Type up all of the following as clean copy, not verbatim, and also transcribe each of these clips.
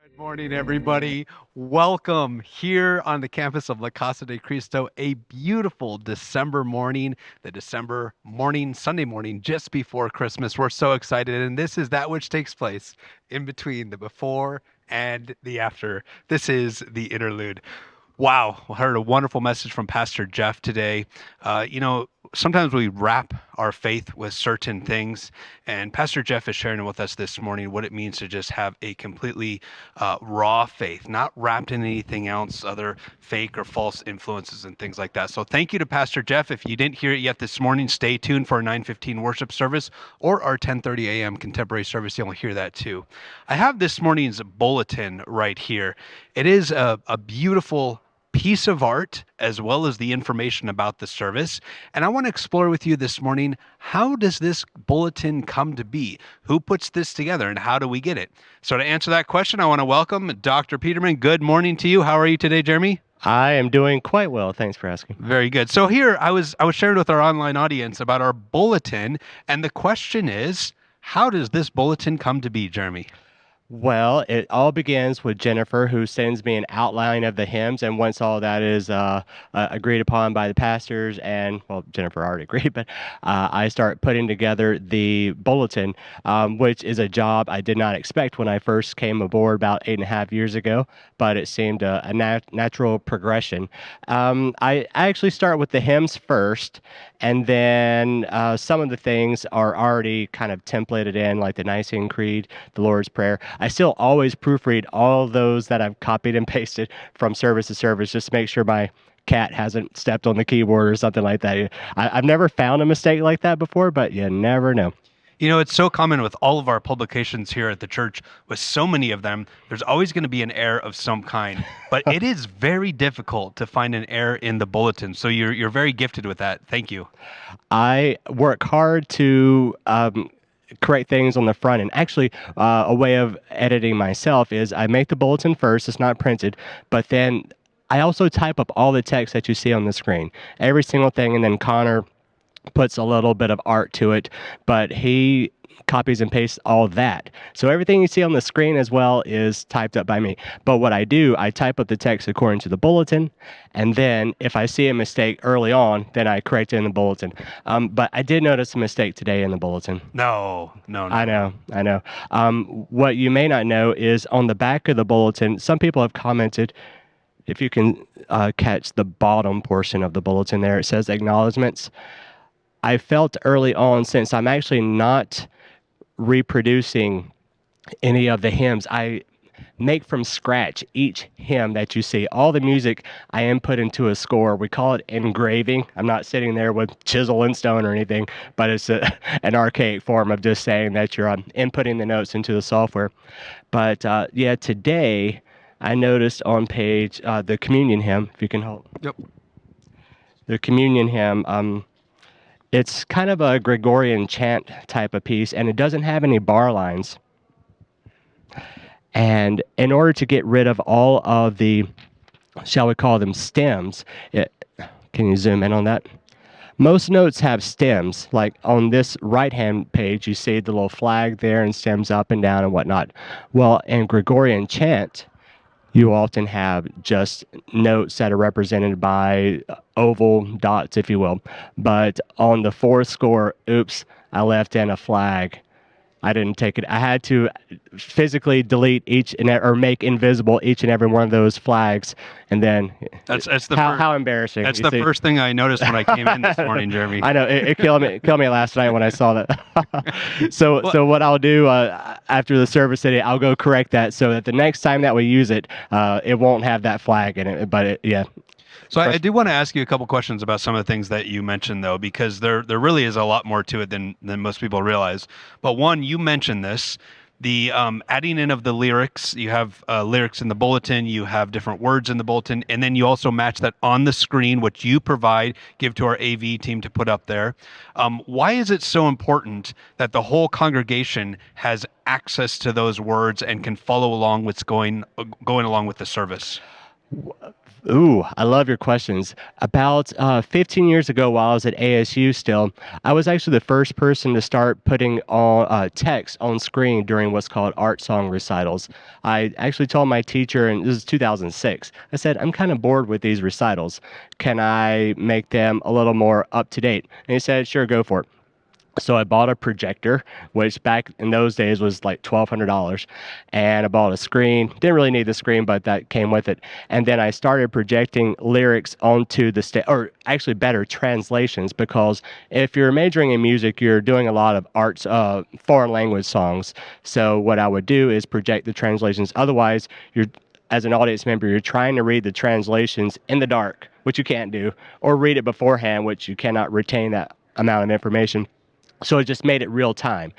Good morning, everybody. Welcome here on the campus of La Casa de Cristo, a beautiful December morning, the December morning, Sunday morning, just before Christmas. We're so excited, and this is that which takes place in between the before and the after. This is the interlude. Wow, I heard a wonderful message from Pastor Jeff today. Sometimes we wrap our faith with certain things, and Pastor Jeff is sharing with us this morning what it means to just have a completely raw faith, not wrapped in anything else, other fake or false influences and things like that. So thank you to Pastor Jeff. If you didn't hear it yet this morning, stay tuned for our 9:15 worship service or our 10:30 a.m. contemporary service. You'll hear that too. I have this morning's bulletin right here. It is a beautiful piece of art as well as the information about the service. And I want to explore with you this morning, how does this bulletin come to be? Who puts this together and how do we get it? So to answer that question, I want to welcome Dr. Peterman. Good morning to you. How are you today, Jeremy? I am doing quite well. Thanks for asking. Very good. So here I was sharing with our online audience about our bulletin, and the question is, how does this bulletin come to be, Jeremy? Well, it all begins with Jennifer, who sends me an outline of the hymns, and once all that is agreed upon by the pastors, and well, Jennifer already agreed, but I start putting together the bulletin, which is a job I did not expect when I first came aboard about 8.5 years ago, but it seemed a natural progression. I actually start with the hymns first, and then some of the things are already kind of templated in, like the Nicene Creed, the Lord's Prayer. I still always proofread all those that I've copied and pasted from service to service, just to make sure my cat hasn't stepped on the keyboard or something like that. I've never found a mistake like that before, but you never know. You know, it's so common with all of our publications here at the church, with so many of them, there's always going to be an error of some kind. But it is very difficult to find an error in the bulletin. So you're very gifted with that. Thank you. I work hard to correct things on the front end. Actually, a way of editing myself is I make the bulletin first. It's not printed, but then I also type up all the text that you see on the screen, every single thing, and then Connor puts a little bit of art to it, but he copies and pastes all that. So everything you see on the screen as well is typed up by me. But what I do, I type up the text according to the bulletin, and then if I see a mistake early on, then I correct it in the bulletin. But I did notice a mistake today in the bulletin. No. I know. What you may not know is on the back of the bulletin, some people have commented, if you can catch the bottom portion of the bulletin there, it says acknowledgments. I felt early on, since I'm actually not reproducing any of the hymns, I make from scratch each hymn that you see. All the music I input into a score. We call it engraving. I'm not sitting there with chisel and stone or anything, but it's an archaic form of just saying that you're inputting the notes into the software. But today I noticed on page the communion hymn, if you can hold. Yep. The communion hymn, it's kind of a Gregorian chant type of piece, and it doesn't have any bar lines. And in order to get rid of all of the, shall we call them stems, can you zoom in on that? Most notes have stems. Like on this right-hand page, you see the little flag there and stems up and down and whatnot. Well, in Gregorian chant, you often have just notes that are represented by oval dots, if you will. But on the fourth score, oops, I left in a flag. I didn't take it. I had to physically delete or make invisible each and every one of those flags, and then how embarrassing. That's the first thing I noticed when I came in this morning, Jeremy. I know it killed me last night when I saw that. So what I'll do after the service today, I'll go correct that so that the next time that we use it, it won't have that flag in it. But yeah. So I do want to ask you a couple questions about some of the things that you mentioned, though, because there really is a lot more to it than most people realize. But one, you mentioned this, the adding in of the lyrics. You have lyrics in the bulletin, you have different words in the bulletin, and then you also match that on the screen, which you give to our AV team to put up there. Why is it so important that the whole congregation has access to those words and can follow along what's going along with the service? Ooh, I love your questions. About 15 years ago, while I was at ASU still, I was actually the first person to start putting on text on screen during what's called art song recitals. I actually told my teacher, and this is 2006, I said, I'm kind of bored with these recitals. Can I make them a little more up to date? And he said, sure, go for it. So I bought a projector, which back in those days was like $1,200, and I bought a screen. Didn't really need the screen, but that came with it. And then I started projecting lyrics onto the stage, or actually better translations, because if you're majoring in music, you're doing a lot of arts, foreign language songs. So what I would do is project the translations. Otherwise, you're as an audience member, you're trying to read the translations in the dark, which you can't do, or read it beforehand, which you cannot retain that amount of information. So it just made it real time.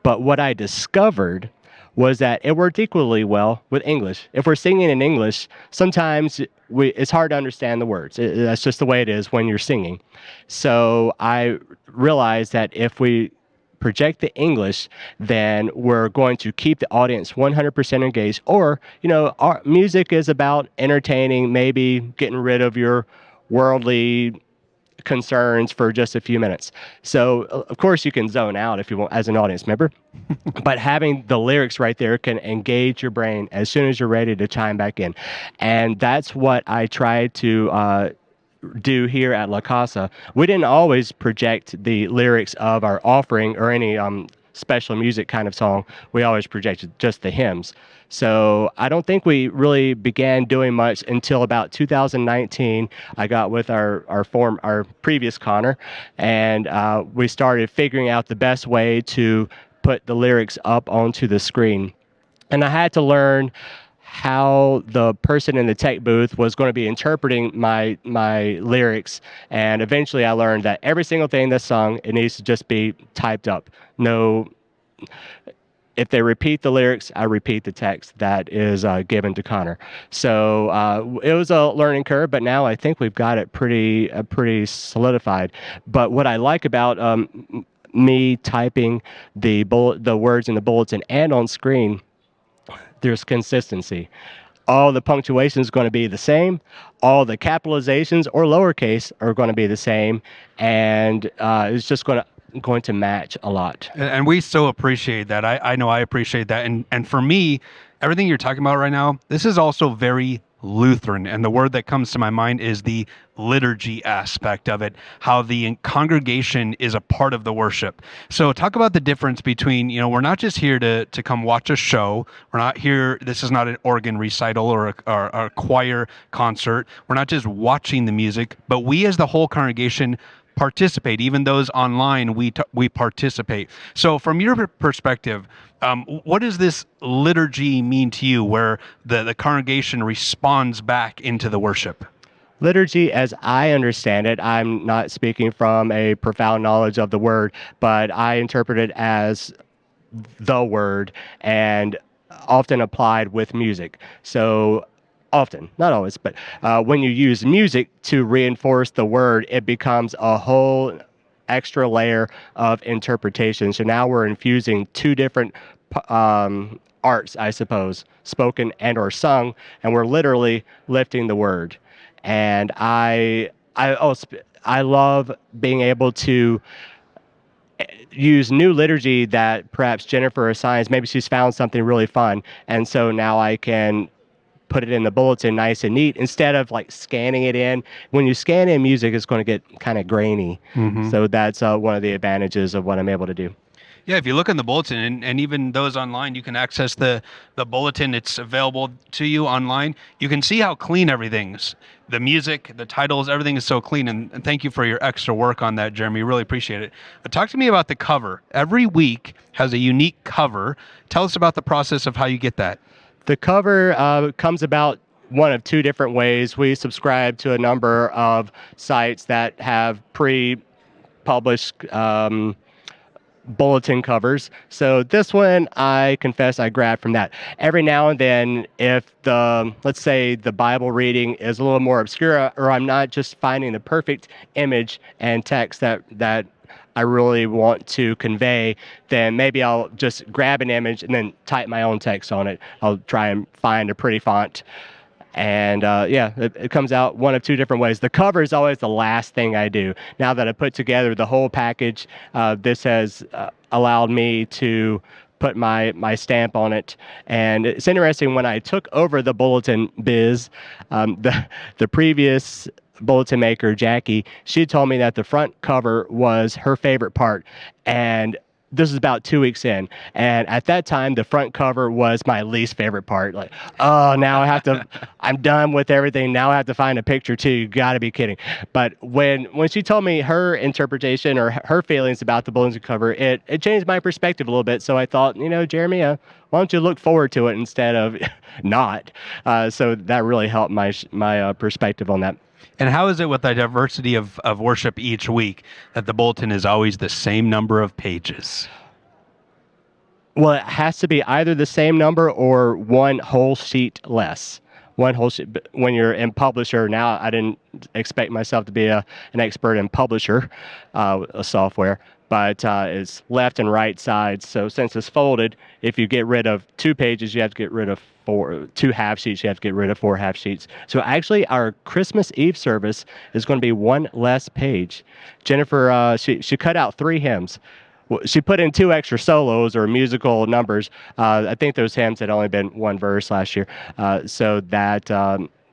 But what I discovered was that it worked equally well with English. If we're singing in English, sometimes it's hard to understand the words. That's just the way it is when you're singing. So I realized that if we project the English, then we're going to keep the audience 100% engaged. Or, our music is about entertaining, maybe getting rid of your worldly concerns for just a few minutes. So, of course, you can zone out if you want as an audience member, but having the lyrics right there can engage your brain as soon as you're ready to chime back in. And that's what I try to do here at La Casa. We didn't always project the lyrics of our offering or any special music kind of song. We always projected just the hymns. So I don't think we really began doing much until about 2019. I got with our previous Connor, and we started figuring out the best way to put the lyrics up onto the screen. And I had to learn how the person in the tech booth was going to be interpreting my lyrics, and eventually I learned that every single thing that's sung, it needs to just be typed up. No, if they repeat the lyrics, I repeat the text that is given to Connor. So it was a learning curve, but now I think we've got it pretty solidified. But what I like about me typing the words in the bulletin and on screen, there's consistency. All the punctuation is going to be the same. All the capitalizations or lowercase are going to be the same, and it's just going to match a lot. And we so appreciate that. I know I appreciate that. And for me, everything you're talking about right now, this is also very Lutheran. And the word that comes to my mind is the liturgy aspect of it, how the congregation is a part of the worship. So talk about the difference between, we're not just here to come watch a show. We're not here, this is not an organ recital or a choir concert. We're not just watching the music, but we as the whole congregation participate. Even those online, we participate. So from your perspective, what does this liturgy mean to you, where the congregation responds back into the worship? Liturgy, as I understand it, I'm not speaking from a profound knowledge of the word, but I interpret it as the word and often applied with music. So often, not always, but when you use music to reinforce the word, it becomes a whole extra layer of interpretation. So now we're infusing two different arts, I suppose, spoken and or sung, and we're literally lifting the word. And I love being able to use new liturgy that perhaps Jennifer assigns. Maybe she's found something really fun, and so now I can put it in the bulletin nice and neat instead of like scanning it in. When you scan in music, it's going to get kind of grainy. So that's one of the advantages of what I'm able to do. Yeah, if you look in the bulletin, and even those online, you can access the bulletin. It's available to you online. You can see how clean everything's. The music, the titles, everything is so clean. And thank you for your extra work on that, Jeremy. Really appreciate it. But talk to me about the cover. Every week has a unique cover. Tell us about the process of how you get that. The cover comes about one of two different ways. We subscribe to a number of sites that have pre-published bulletin covers. So this one, I confess, I grabbed from that. Every now and then, if let's say the Bible reading is a little more obscure, or I'm not just finding the perfect image and text that I really want to convey, then maybe I'll just grab an image and then type my own text on it. I'll try and find a pretty font. And yeah, it comes out one of two different ways. The cover is always the last thing I do. Now that I put together the whole package, this has allowed me to put my stamp on it. And it's interesting, when I took over the bulletin biz, the previous bulletin maker, Jackie, she told me that the front cover was her favorite part. And this is about 2 weeks in, and at that time the front cover was my least favorite part. Like, oh, now I'm done with everything, now I have to find a picture too. You got to be kidding. But when she told me her interpretation or her feelings about the bulletin cover, it changed my perspective a little bit. So I thought, Jeremy, why don't you look forward to it instead of not? So that really helped my perspective on that. And how is it with the diversity of worship each week that the bulletin is always the same number of pages? Well, it has to be either the same number or one whole sheet less. One whole sheet. When you're in publisher, now I didn't expect myself to be an expert in publisher software, but it's left and right sides. So since it's folded, if you get rid of 2 pages, you have to get rid of 2 half sheets. You have to get rid of 4 half sheets. So actually, our Christmas Eve service is going to be 1 less page. Jennifer, she cut out 3 hymns. She put in 2 extra solos or musical numbers. I think those hymns had only been 1 verse last year. So that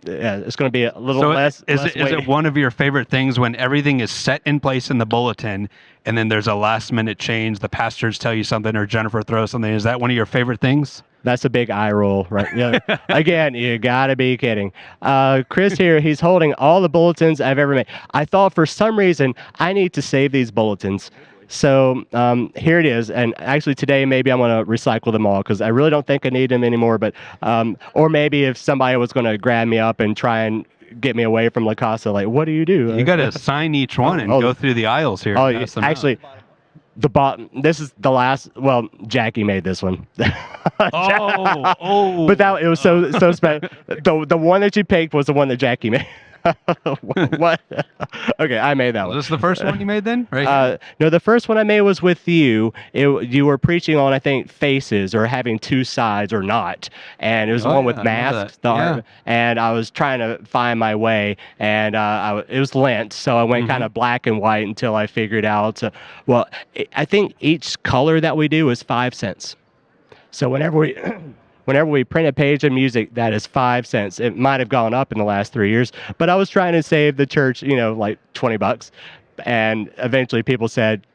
it's going to be a little less. Is it one of your favorite things when everything is set in place in the bulletin and then there's a last minute change? The pastors tell you something or Jennifer throws something. Is that one of your favorite things? That's a big eye roll, right? Yeah. Again, you gotta be kidding. Chris here, he's holding all the bulletins I've ever made. I thought for some reason I need to save these bulletins. So here it is. And actually today, maybe I'm going to recycle them all because I really don't think I need them anymore. But or maybe if somebody was going to grab me up and try and get me away from La Casa, like, what do? You got to sign each one and go through the aisles here. Oh, actually, the bottom. This is the last. Well, Jackie made this one. But it was so special. The one that you picked was the one that Jackie made. What? Okay, I made that one. Was this the first one you made then? Right? No, the first one I made was with you. You were preaching on, I think, faces or having 2 sides or not. And it was one with masks. And I was trying to find my way. And it was Lent, so I went kind of black and white until I figured out. I think each color that we do is 5 cents. So whenever we print a page of music, that is 5 cents. It might have gone up in the last 3 years, but I was trying to save the church, like $20. And eventually people said,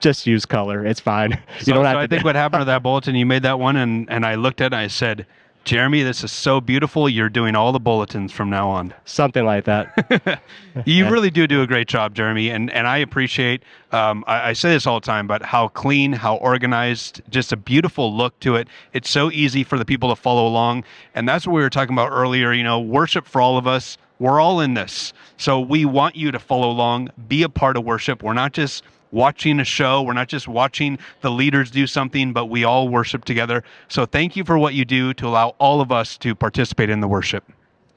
just use color. It's fine. I think what happened to that bulletin, you made that one, and I looked at it and I said, Jeremy, this is so beautiful. You're doing all the bulletins from now on. Something like that. You really do a great job, Jeremy. And I appreciate, I say this all the time, but how clean, how organized, just a beautiful look to it. It's so easy for the people to follow along. And that's what we were talking about earlier. Worship for all of us. We're all in this. So we want you to follow along, be a part of worship. We're not just watching a show. We're not just watching the leaders do something, but we all worship together. So thank you for what you do to allow all of us to participate in the worship.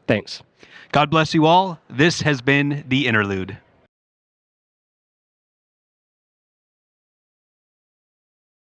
Thanks. God bless you all. This has been The Interlude.